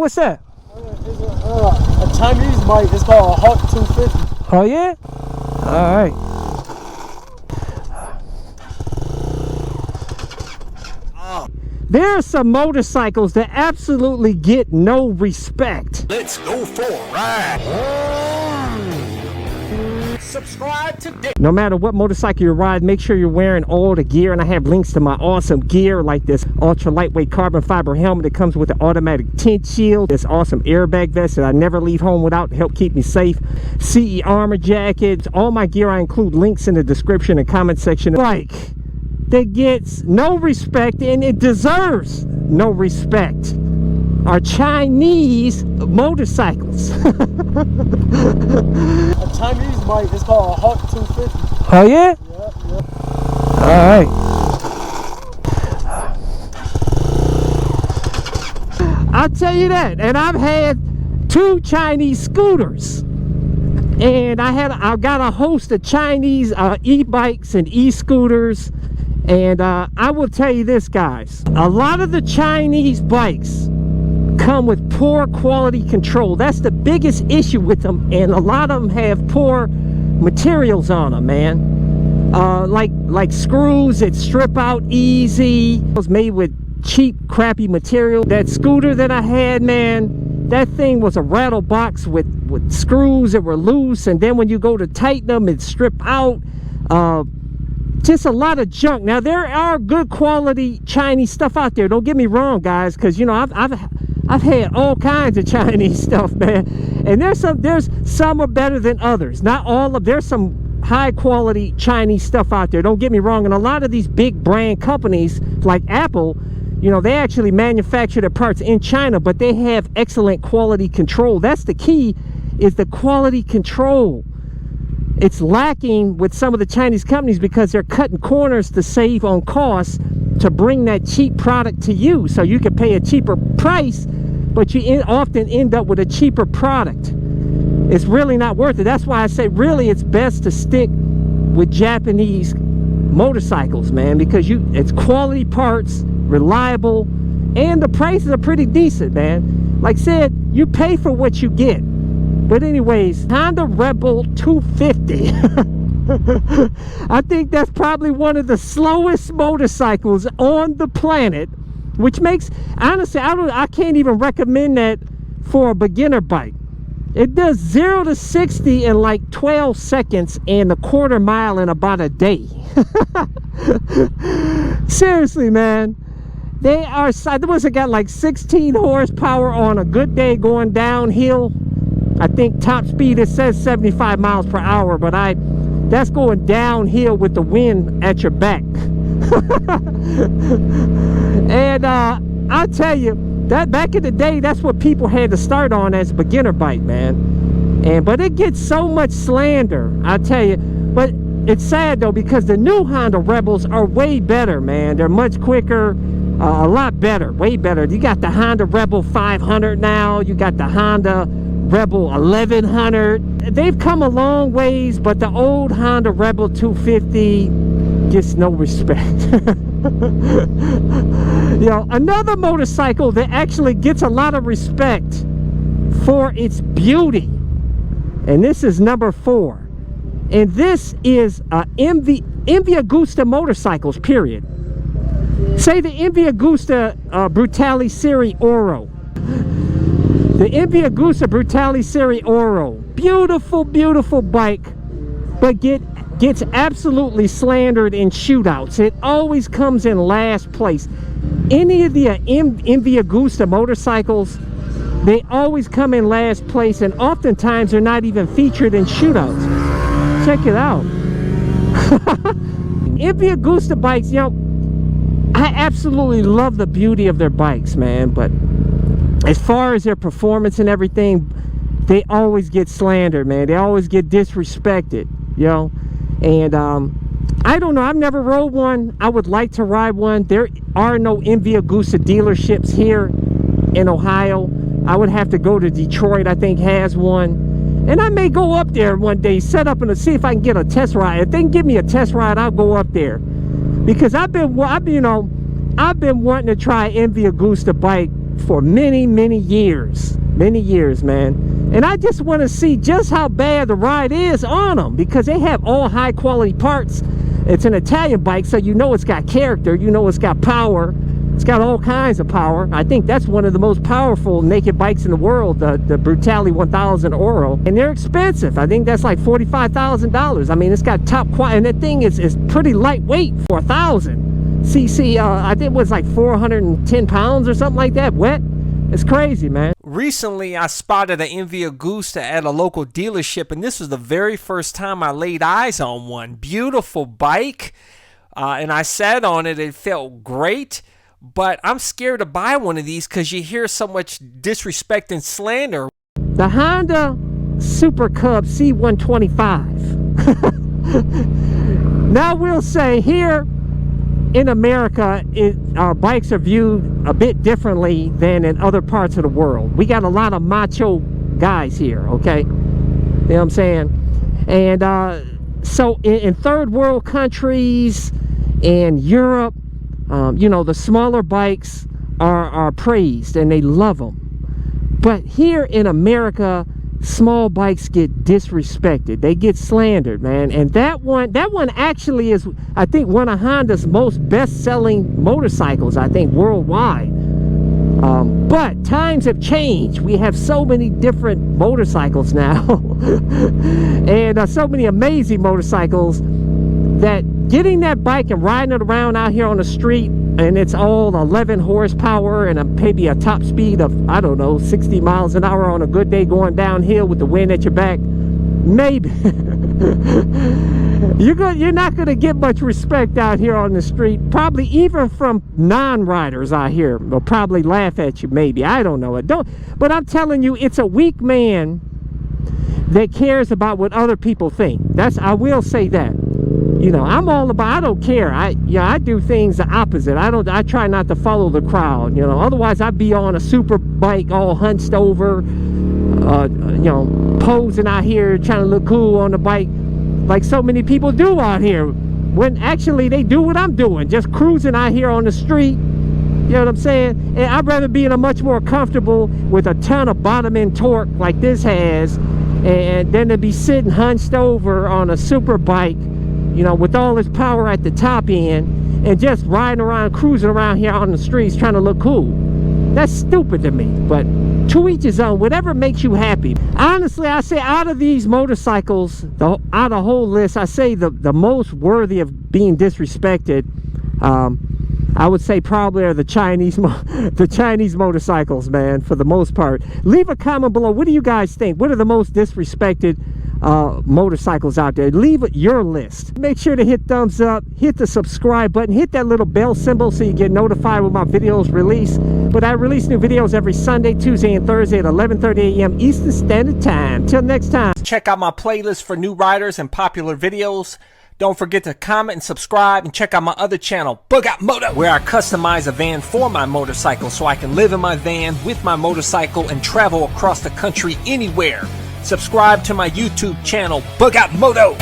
What's that? It's a Chinese bike. It's called a Hawk 250. Oh yeah? All right. There are some motorcycles that absolutely get no respect. Let's go for a ride. Subscribe today. No matter what motorcycle you ride, make sure you're wearing all the gear. And I have links to my awesome gear, like this ultra lightweight carbon fiber helmet that comes with an automatic tint shield, this awesome airbag vest that I never leave home without to help keep me safe, CE armor jackets, all my gear. I include links in the description and comment section. Like, that gets no respect, and it deserves no respect, are Chinese motorcycles. A Chinese bike. It's called a Hawk 250. Oh yeah? Yeah. All right. I'll tell you that. And I've had 2 Chinese scooters, and I got a host of Chinese e-bikes and e-scooters. And I will tell you this, guys, a lot of the Chinese bikes come with poor quality control. That's the biggest issue with them, and a lot of them have poor materials on them, man. Like screws that strip out easy. It was made with cheap, crappy material. That scooter that I had, man, that thing was a rattle box with screws that were loose, and then when you go to tighten them, it strip out. Just a lot of junk. Now, there are good quality Chinese stuff out there, don't get me wrong, guys, because you know I've had all kinds of Chinese stuff, man, and there's some are better than others. Not all of, there's some high quality Chinese stuff out there, don't get me wrong. And a lot of these big brand companies like Apple, you know, they actually manufacture their parts in China, but they have excellent quality control. That's the key, is the quality control. It's lacking with some of the Chinese companies because they're cutting corners to save on costs to bring that cheap product to you, so you can pay a cheaper price, but you often end up with a cheaper product. It's really not worth it. That's why I say really it's best to stick with Japanese motorcycles, man, because it's quality parts, reliable, and the prices are pretty decent, man. Like I said, you pay for what you get. But anyways, Honda Rebel 250. I think that's probably one of the slowest motorcycles on the planet, which makes, honestly, I can't even recommend that for a beginner bike. It does 0 to 60 in like 12 seconds and a quarter mile in about a day. Seriously, man. They must have got like 16 horsepower on a good day going downhill. I think top speed, it says 75 miles per hour, but that's going downhill with the wind at your back. And I'll tell you, that back in the day, that's what people had to start on as a beginner bike, man. But it gets so much slander, I tell you. But it's sad though, because the new Honda Rebels are way better, man. They're much quicker, a lot better, way better. You got the Honda Rebel 500 now. You got the Honda Rebel 1100. They've come a long ways, but the old Honda Rebel 250 gets no respect. You know, another motorcycle that actually gets a lot of respect for its beauty, and this is number 4, and this is MV Agusta motorcycles, period. Say the MV Agusta Brutale Serie Oro. The MV Agusta Brutale Serie Oro, beautiful, beautiful bike, but gets absolutely slandered in shootouts. It always comes in last place. Any of the MV Agusta motorcycles, they always come in last place, and oftentimes they're not even featured in shootouts. Check it out. MV Agusta bikes, you know, I absolutely love the beauty of their bikes, man, but as far as their performance and everything, they always get slandered, man. They always get disrespected, you know. And I don't know, I've never rode one. I would like to ride one. There are no MV Agusta dealerships here in Ohio. I would have to go to Detroit, I think has one. And I may go up there one day, set up and see if I can get a test ride. If they can give me a test ride, I'll go up there. Because I've been wanting to try MV Agusta bike for many, many years. Many years, man. And I just want to see just how bad the ride is on them, because they have all high quality parts. It's an Italian bike, so you know it's got character, you know it's got power. It's got all kinds of power. I think that's one of the most powerful naked bikes in the world, the Brutali 1000 Oro. And they're expensive. I think that's like $45,000. I mean, it's got top quality, and that thing is pretty lightweight for 1,000cc. I think it was like 410 pounds or something like that, wet. It's crazy, man. Recently, I spotted an Envy Agusta at a local dealership, and this was the very first time I laid eyes on one. Beautiful bike, and I sat on it. It felt great. But I'm scared to buy one of these because you hear so much disrespect and slander. The Honda Super Cub C125. Now we'll say here in America, our bikes are viewed a bit differently than in other parts of the world. We got a lot of macho guys here, okay? You know what I'm saying? And so in third world countries and Europe, you know, the smaller bikes are praised and they love them. But here in America, small bikes get disrespected. They get slandered, man. And that one actually is, I think, one of Honda's most best-selling motorcycles, I think, worldwide. But times have changed. We have so many different motorcycles now and so many amazing motorcycles that getting that bike and riding it around out here on the street, and it's all 11 horsepower and maybe a top speed of, I don't know, 60 miles an hour on a good day going downhill with the wind at your back, maybe. You're not going to get much respect out here on the street, probably even from non-riders out here. They'll probably laugh at you, maybe. I don't know. But I'm telling you, it's a weak man that cares about what other people think. I will say that. You know, I'm all about, I don't care. I do things the opposite. I try not to follow the crowd, you know. Otherwise, I'd be on a super bike all hunched over, you know, posing out here, trying to look cool on the bike, like so many people do out here. When actually they do what I'm doing, just cruising out here on the street. You know what I'm saying? And I'd rather be in a much more comfortable with a ton of bottom end torque like this has, and then to be sitting hunched over on a super bike, you know, with all this power at the top end, and just riding around, cruising around here on the streets trying to look cool. That's stupid to me, but to each his own, whatever makes you happy. Honestly, I say out of these motorcycles, out of the whole list, I say the most worthy of being disrespected, I would say probably are the Chinese motorcycles, man, for the most part. Leave a comment below. What do you guys think? What are the most disrespected motorcycles out there? Leave your list. Make sure to hit thumbs up, hit the subscribe button, hit that little bell symbol so you get notified when my videos release. But I release new videos every Sunday, Tuesday, and Thursday at 11:30 a.m. Eastern Standard Time. Till next time. Check out my playlist for new riders and popular videos. Don't forget to comment and subscribe, and check out my other channel, Bug Out Moto, where I customize a van for my motorcycle so I can live in my van with my motorcycle and travel across the country anywhere. Subscribe to my YouTube channel, Bug Out Moto.